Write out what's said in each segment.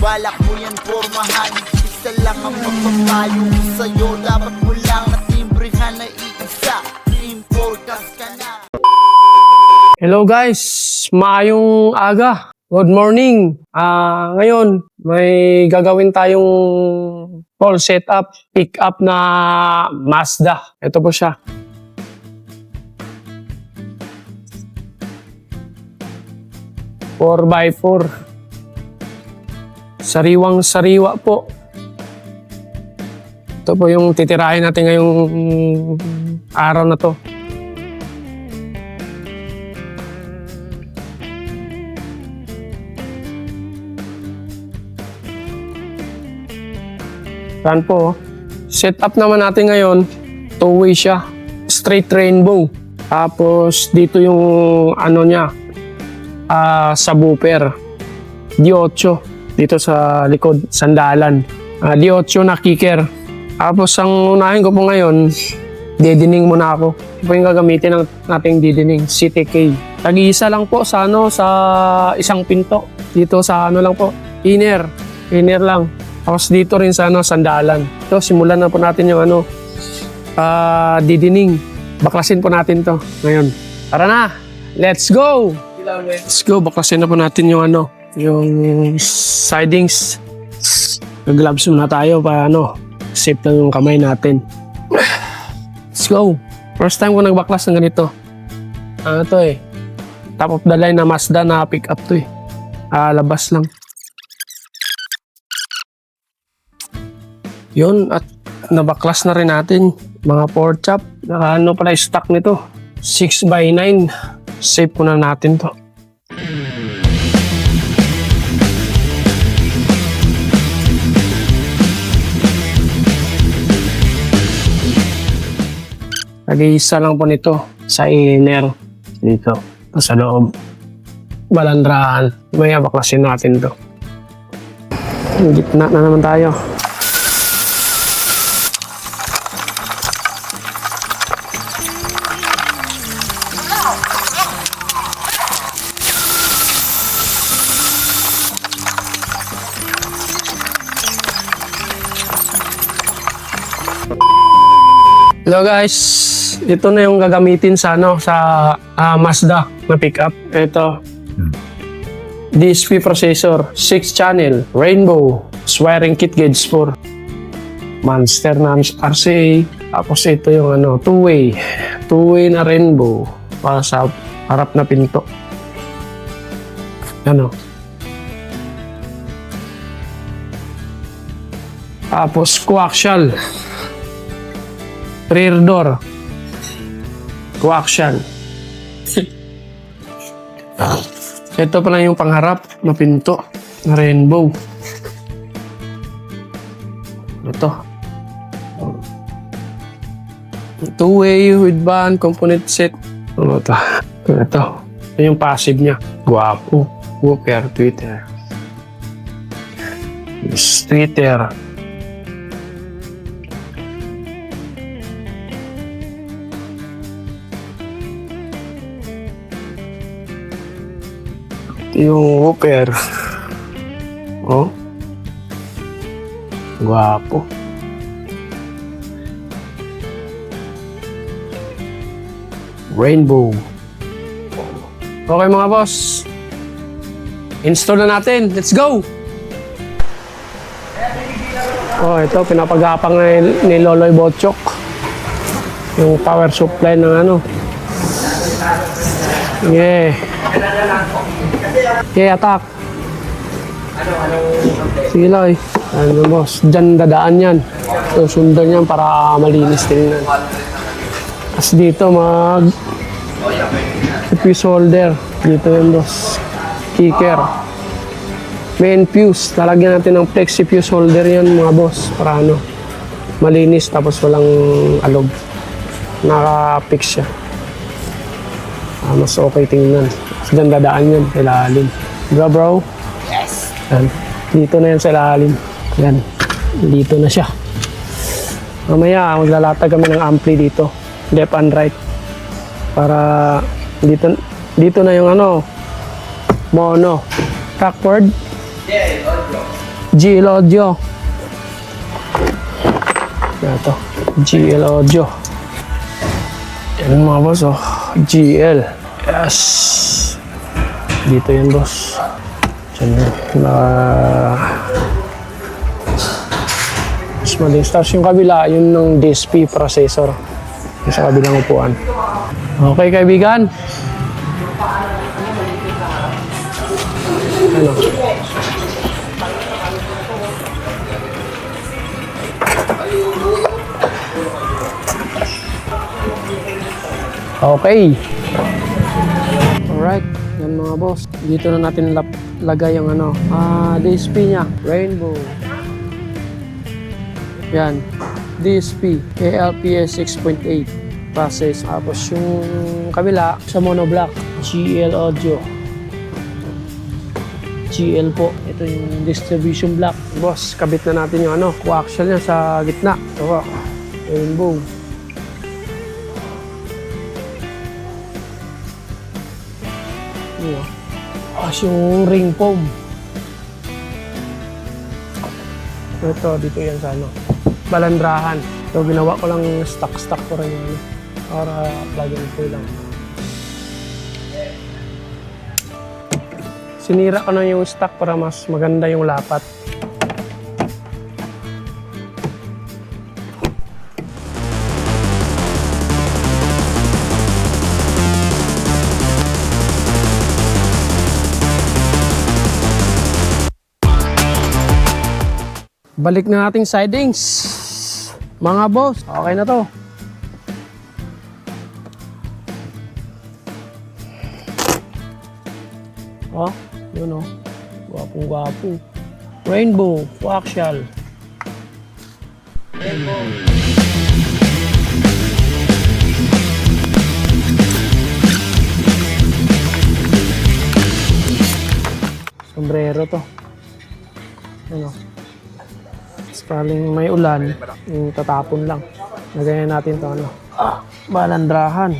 balak mo yan pormahan. Isa lang ang mapapayo sa'yo, dapat mo lang natimbrihan na iisa. Team Forecast ka na. Hello guys, maayong aga. Good morning. Ngayon may gagawin tayong call setup, pick up na Mazda. Ito po siya. Four by four. Sariwang sariwa po. Ito po yung titirahin natin ngayong araw na to. Saan po? Set up naman natin ngayon, two-way siya. Straight rainbow. Tapos dito yung ano niya, subwoofer. D8 dito sa likod, sandalan. D8 na kicker. Tapos ang unahin ko po ngayon, deadening muna ako. Ito po yung gagamitin nating deadening, CTK. Tag-iisa lang po sa sa isang pinto. Dito sa lang po, inner lang. Tapos dito rin sa sandalan. Ito, simulan na po natin yung deadening. Baklasin po natin to ngayon. Tara na! Let's go! Let's go! Baklasin na po natin yung yung sidings. Gloves muna tayo para safe na yung kamay natin. Let's go! First time ko nagbaklas ng ganito. Ito top of the line na Mazda na pick up to labas lang. Yun, at nabaklas na rin natin mga pork chop. Pala yung stock nito, 6x9. Save ko na natin to. Nag-iisa lang po nito sa inner dito, sa loob. Balandrahan. Maya baklasin natin to. Gitna na naman tayo. Hello guys, ito na yung gagamitin sa Mazda na pickup. Ito, DSP processor, 6 channel, rainbow, wiring kit gauge 4, monster na RCA. Tapos ito yung two-way na rainbow para sa harap na pinto. Tapos coaxial. Rear door. Coaxial. Ito pala yung pangharap na pinto na rainbow. Ito. Two-way with band, component set. Ito. Ito yung passive niya. Guwapo. Whooper, Twitter. Twitter. Yung whooper. Guwapo. Rainbow. Okay mga boss. Install na natin. Let's go! Ito pinapagapang na ni Loloy Botchok. Yung power supply ng Yeah. Okay, attack. Sige Loy. Boss, dyan dadaan yan. So, sundan yan para malinis din yan. Tapos dito fuse holder. Dito yung boss. Kicker. Main fuse. Talagyan natin ng flexi fuse holder yan mga boss. Para malinis tapos walang alog. Naka-fix siya. Mas okay tingnan. Diyan dadaan yan, sa ilalim. Diba bro? Yes. Yan. Dito na yan sa ilalim. Yan. Dito na siya. Mamaya, maglalatag kami ng ampli dito. Left and right. Para dito na yung mono. Backward. GL Audio. Ito, GL Audio. Yan mga boss, oh. GL. Yes. Dito yan, boss. Diyan na. Mas maling stars yung kabila, yun ng DSP processor. Yung sa kabilang upuan. Okay, kaibigan. Ano? Okay. Alright. Yan mga boss. Dito na natin lagay yung ano, DSP niya. Rainbow. Yan. DSP. ALPS 6.8. Process. Tapos yung kabila sa monoblock. GL Audio. GL po. Ito yung distribution block. Boss, kabit na natin yung ano, coaxial niya sa gitna. Ito. Rainbow. Tapos yung ring foam. Ito, dito yan sa ano, balandrahan. Ito, ginawa ko lang stock ko rin yung ano, para plug and play lang. Sinira ko na yung stock para mas maganda yung lapat. Balik na nating sidings. Mga boss, okay na to. Oh, yun oh. Gwapong-gwapo. Rainbow, coaxial. Rainbow. Sombrero to. Ano? Sakaling may ulan, yung tatapon lang. Lagayan natin to ano. Balandrahan.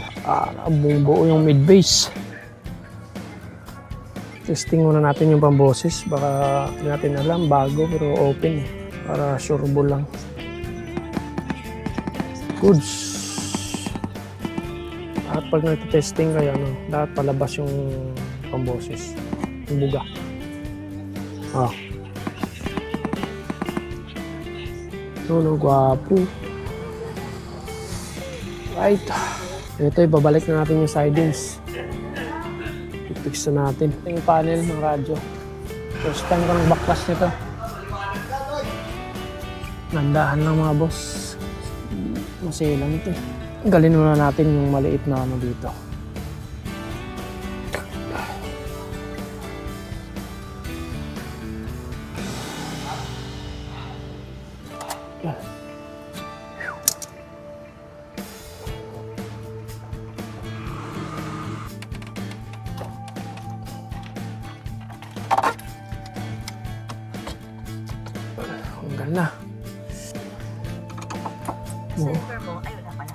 Buo yung mid-bass. Testing muna natin yung pamboses. Baka hindi natin alam, bago pero open eh. Para sureball lang. Goods. At pag nagtitesting kayo, ano, dapat palabas yung pamboses. Yung buga. No, gwapo. Right. Ito, ibabalik na natin yung sidings. I-fix na natin. Ito yung panel ng radyo. First time ko ng backflash nito. Nandahan lang mga boss. Masilang ito. Galin muna natin yung maliit na ano dito. Hanggang na. Super Bowl. Ayun na pala.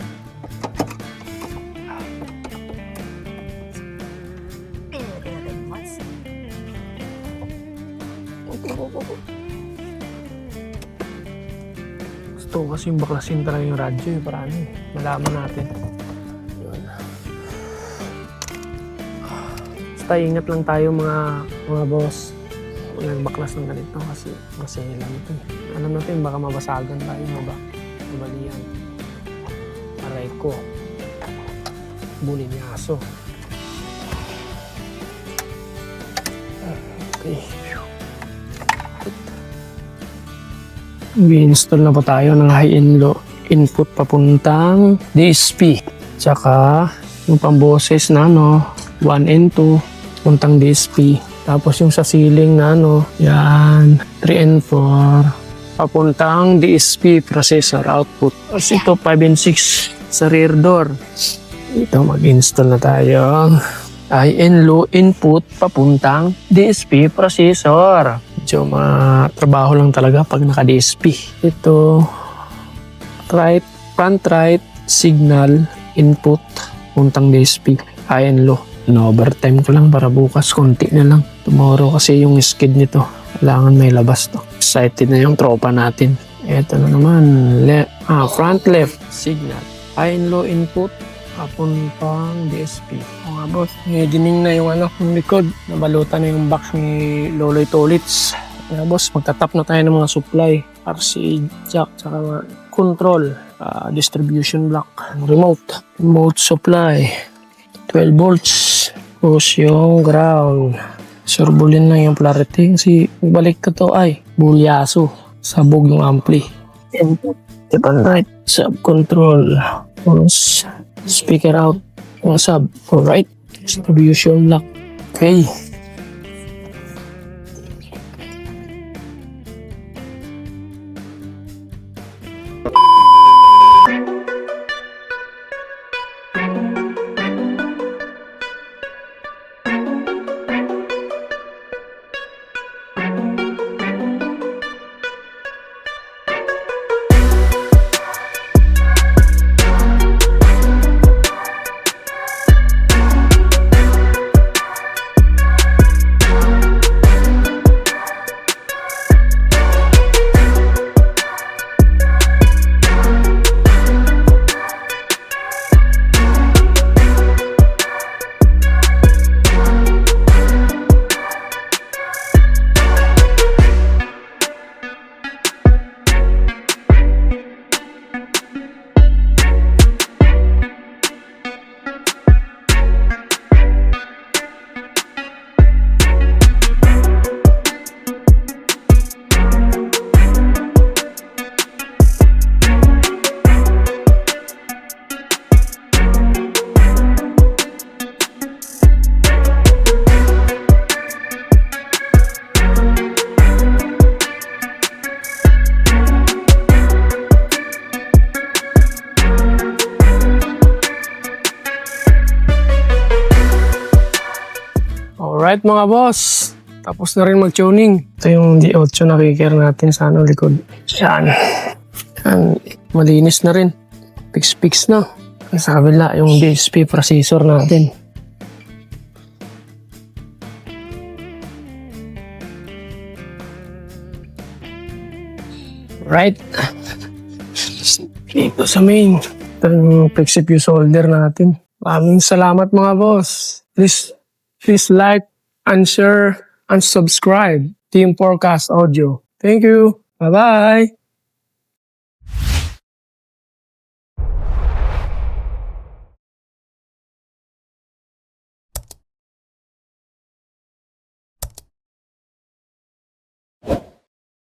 Gusto ko kasi yung baklasin talaga yung radyo eh, para ano eh, malaman natin. Yun. Basta ingat lang tayo mga boss. Kung nagbaklas ng ganito kasi masela ito eh. Alam natin baka mabasagan tayo, mabalian. Aray ko. Bulin yung aso. Okay. I-install na po tayo ng high-end low input papuntang DSP. Tsaka yung pamboses na 1 and 2 puntang DSP. Tapos yung sa ceiling na yan 3 and 4 papuntang DSP processor output. Tapos ito 5 and 6 sa rear door. Ito mag-install na tayo. High-end low input papuntang DSP processor. Medyo matrabaho lang talaga pag naka-DSP. Ito, front right signal input puntang DSP, high and low. Overtime ko lang para bukas, konti na lang. Tomorrow kasi yung skid nito. Kailangan may labas to. Excited na yung tropa natin. Ito na naman. Front left signal. High and low input. Papuntang DSP. O nga boss, dining na yung yung likod. Nabalutan na yung box ni Loloy Tolits. Nga boss, magtatap na tayo ng mga supply. RCA jack, tsaka control. Distribution block. Remote supply. 12 volts. Tapos yung ground. Surbulin lang yung polarity. Kasi balik ka to ay bulyaso. Sabog yung ampli. Input. Tip and right. Sub control. Tapos speaker out yung sub. Alright. Distribution lock. Okay. Alright mga boss, tapos na rin mag-tuning. Ito yung D8 na kicker natin sa likod. Yan. Yan. Malinis na rin. Fix na. Sa kabila yung DSP processor natin. Right. Dito sa main. Ito yung fix solder natin. Maraming salamat mga boss. Please like and share and subscribe Team Forecast Audio. Thank you. Bye-bye.